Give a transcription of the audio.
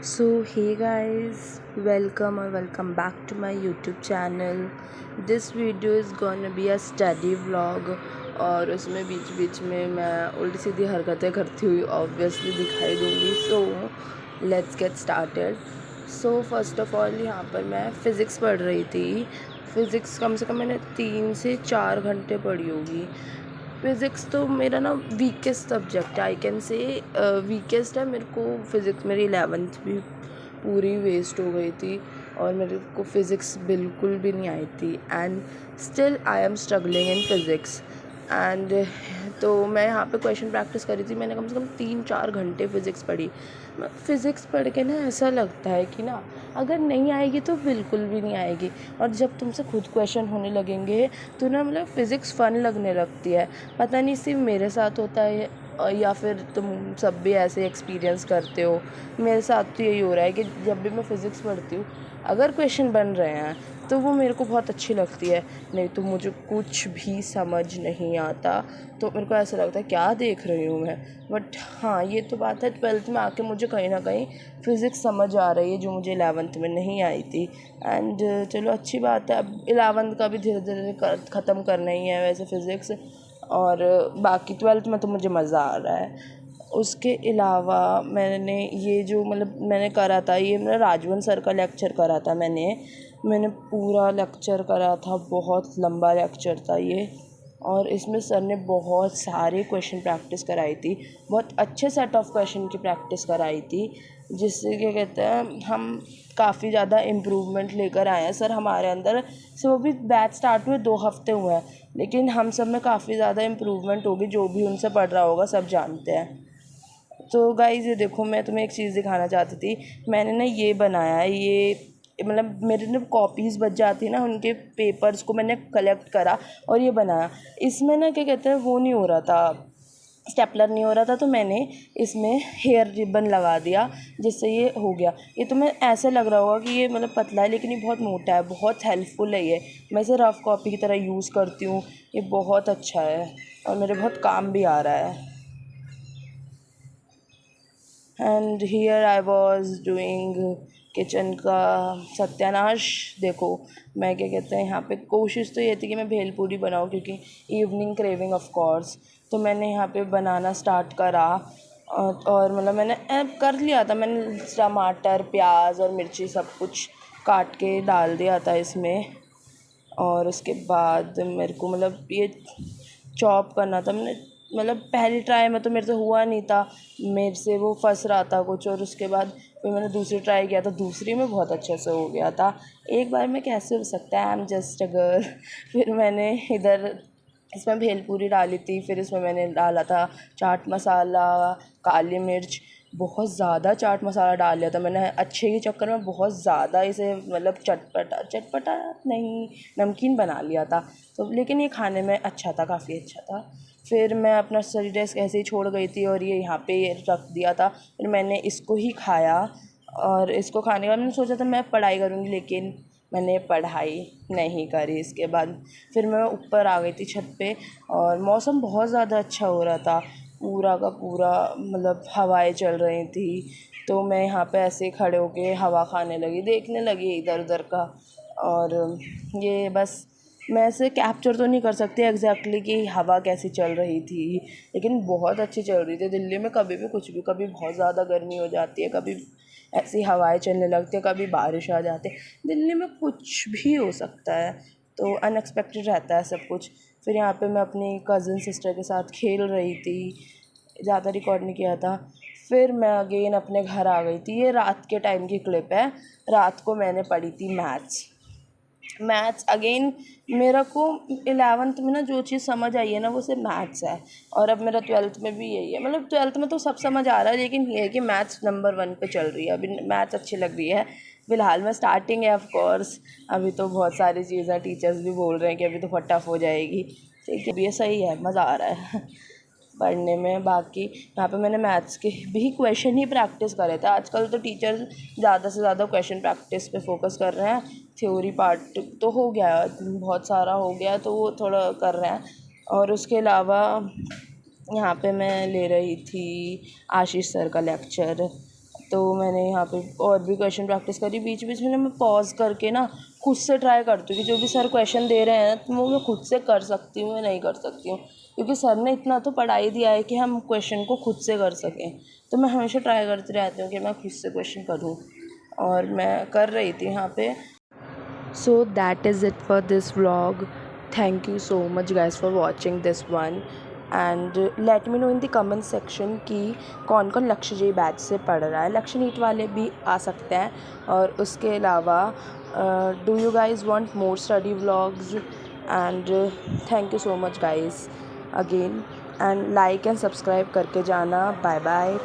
So hey guys, welcome back to my YouTube channel. This video is gonna be a study vlog और उसमें बीच बीच में मैं उल्टी सीधी हरकतें करती हुई ऑब्वियसली दिखाई दूँगी. So let's get started. So first of all यहाँ पर मैं फ़िज़िक्स पढ़ रही थी. फ़िज़िक्स कम से कम मैंने 3 से 4 घंटे पढ़ी होगी. फ़िज़िक्स तो मेरा ना वीकेस्ट सब्जेक्ट है, आई कैन से वीकेस्ट है. मेरे को फ़िज़िक्स मेरी 11th भी पूरी वेस्ट हो गई थी और मेरे को फ़िज़िक्स बिल्कुल भी नहीं आई थी. And still I am struggling in physics. And तो मैं यहाँ पे क्वेश्चन प्रैक्टिस करी थी. मैंने कम से कम 3-4 घंटे फ़िज़िक्स पढ़ी. फ़िज़िक्स पढ़ के ना ऐसा लगता है कि ना अगर नहीं आएगी तो बिल्कुल भी नहीं आएगी, और जब तुमसे खुद क्वेश्चन होने लगेंगे तो ना मतलब फ़िज़िक्स फ़न लगने लगती है. पता नहीं सिर्फ मेरे साथ होता है या फिर तुम सब भी ऐसे एक्सपीरियंस करते हो. मेरे साथ तो यही हो रहा है कि जब भी मैं फ़िज़िक्स पढ़ती हूँ, अगर क्वेश्चन बन रहे हैं तो वो मेरे को बहुत अच्छी लगती है. नहीं तो मुझे कुछ भी समझ नहीं आता, तो मेरे को ऐसा लगता है क्या देख रही हूँ मैं. बट हाँ, ये तो बात है, 12th में आके मुझे कहीं ना कहीं फ़िज़िक्स समझ आ रही है जो मुझे 11th में नहीं आई थी. एंड चलो अच्छी बात है. अब 11th का भी धीरे धीरे ख़त्म करना ही है वैसे फ़िज़िक्स. और बाकी 12th में तो मुझे मज़ा आ रहा है. उसके अलावा मैंने ये जो मतलब मैंने करा था, ये मेरा राजवन सर का लेक्चर करा था. मैंने पूरा लेक्चर करा था. बहुत लंबा लेक्चर था ये, और इसमें सर ने बहुत सारे क्वेश्चन प्रैक्टिस कराई थी. बहुत अच्छे सेट ऑफ क्वेश्चन की प्रैक्टिस कराई थी, जिससे क्या कहते हैं हम काफ़ी ज़्यादा इम्प्रूवमेंट लेकर आए हैं. सर हमारे अंदर से वो भी बैच स्टार्ट हुए 2 हफ्ते हुए हैं, लेकिन हम सब में काफ़ी ज़्यादा इम्प्रूवमेंट होगी. जो भी उनसे पढ़ रहा होगा सब जानते हैं. तो गाइज़ ये देखो, मैं तुम्हें एक चीज़ दिखाना चाहती थी. मैंने ना ये बनाया है, ये मतलब मेरे ना कॉपीज़ बच जाती ना, उनके पेपर्स को मैंने कलेक्ट करा और ये बनाया. इसमें ना क्या कहते हैं वो नहीं हो रहा था, स्टेपलर नहीं हो रहा था, तो मैंने इसमें हेयर रिबन लगा दिया जिससे ये हो गया. ये तुम्हें ऐसे लग रहा होगा कि ये मतलब पतला है, लेकिन ये बहुत मोटा है. बहुत हेल्पफुल है ये. मैं इसे रफ़ कॉपी की तरह यूज़ करती हूँ. ये बहुत अच्छा है और मेरे बहुत काम भी आ रहा है. And here I was doing kitchen का सत्यानाश. देखो मैं क्या कहते हैं यहाँ पे कोशिश तो ये थी कि मैं भेलपूरी बनाऊँ, क्योंकि इवनिंग क्रेविंग ऑफ कोर्स. तो मैंने यहाँ पे बनाना स्टार्ट करा और मतलब मैंने कर लिया था. मैंने टमाटर, प्याज और मिर्ची सब कुछ काट के डाल दिया था इसमें. और उसके बाद मेरे को मतलब ये चॉप करना था. मैंने मतलब पहली ट्राई में तो मेरे से हुआ नहीं था, मेरे से वो फंस रहा था कुछ. और उसके बाद फिर मैंने दूसरी ट्राई किया तो दूसरी में बहुत अच्छे से हो गया था. एक बार में कैसे हो सकता है, I am just a girl. फिर मैंने इधर इसमें भेलपूरी डाली थी. फिर इसमें मैंने डाला था चाट मसाला, काली मिर्च, बहुत ज़्यादा चाट मसाला डाल लिया था मैंने. अच्छे के चक्कर में बहुत ज़्यादा इसे मतलब चटपटा नहीं, नमकीन बना लिया था. तो लेकिन ये खाने में अच्छा था, काफ़ी अच्छा था. फिर मैं अपना स्टडी डेस्क ऐसे ही छोड़ गई थी और ये यहाँ पे रख दिया था. फिर मैंने इसको ही खाया, और इसको खाने के बाद मैंने सोचा था मैं पढ़ाई करूँगी, लेकिन मैंने पढ़ाई नहीं करी. इसके बाद फिर मैं ऊपर आ गई थी छत पे, और मौसम बहुत ज़्यादा अच्छा हो रहा था. पूरा का पूरा मतलब हवाएं चल रही थी. तो मैं यहाँ पे ऐसे ही खड़े होके हवा खाने लगी, देखने लगी इधर उधर का. और ये बस मैं ऐसे कैप्चर तो नहीं कर सकती एग्जैक्टली कि हवा कैसी चल रही थी, लेकिन बहुत अच्छी चल रही थी. दिल्ली में कभी भी कुछ भी, कभी बहुत ज़्यादा गर्मी हो जाती है, कभी ऐसी हवाएं चलने लगती है, कभी बारिश आ जाती है. दिल्ली में कुछ भी हो सकता है, तो अनएक्सपेक्टेड रहता है सब कुछ. फिर यहाँ पे मैं अपनी कज़न सिस्टर के साथ खेल रही थी, ज़्यादा रिकॉर्ड नहीं किया था. फिर मैं अगेन अपने घर आ गई थी. ये रात के टाइम की क्लिप है. रात को मैंने पढ़ी थी मैथ्स अगेन. मेरा को 11th में ना जो चीज़ समझ आई है ना वो सिर्फ मैथ्स है, और अब मेरा 12th में भी यही है. मतलब 12th में तो सब समझ आ रहा है, लेकिन ये है कि मैथ्स नंबर 1 पे चल रही है. अभी मैथ्स अच्छी लग रही है फ़िलहाल में. स्टार्टिंग है ऑफ कोर्स, अभी तो बहुत सारी चीज़ें टीचर्स भी बोल रहे हैं कि अभी तो बहुत टफ हो जाएगी. ठीक है, अभी ये सही है, मज़ा आ रहा है पढ़ने में. बाकी यहाँ पे मैंने मैथ्स के भी क्वेश्चन ही प्रैक्टिस करे थे. आजकल तो टीचर्स ज़्यादा से ज़्यादा क्वेश्चन प्रैक्टिस पे फोकस कर रहे हैं. थ्योरी पार्ट तो हो गया, बहुत सारा हो गया, तो वो थोड़ा कर रहे हैं. और उसके अलावा यहाँ पे मैं ले रही थी आशीष सर का लेक्चर. तो मैंने यहाँ पे और भी क्वेश्चन प्रैक्टिस करी। बीच बीच में मैं पॉज करके ना खुद से ट्राई करती हूँ कि जो भी सर क्वेश्चन दे रहे हैं तो वो मैं खुद से कर सकती हूँ या नहीं कर सकती हूँ, क्योंकि सर ने इतना तो पढ़ाई दिया है कि हम क्वेश्चन को खुद से कर सकें। तो मैं हमेशा ट्राई करती रहती हूँ कि मैं खुद से क्वेश्चन करूँ, और मैं कर रही थी यहाँ पे। So that is it for this vlog. Thank you so much guys for watching this one, and let me know in the comment section कि कौन कौन लक्ष्य जी बैच से पढ़ रहा है। लक्ष्य नीट वाले भी आ सकते हैं। और उसके अलावा do you guys want more study vlogs, and thank you so much guys again, and like and subscribe करके जाना। Bye bye.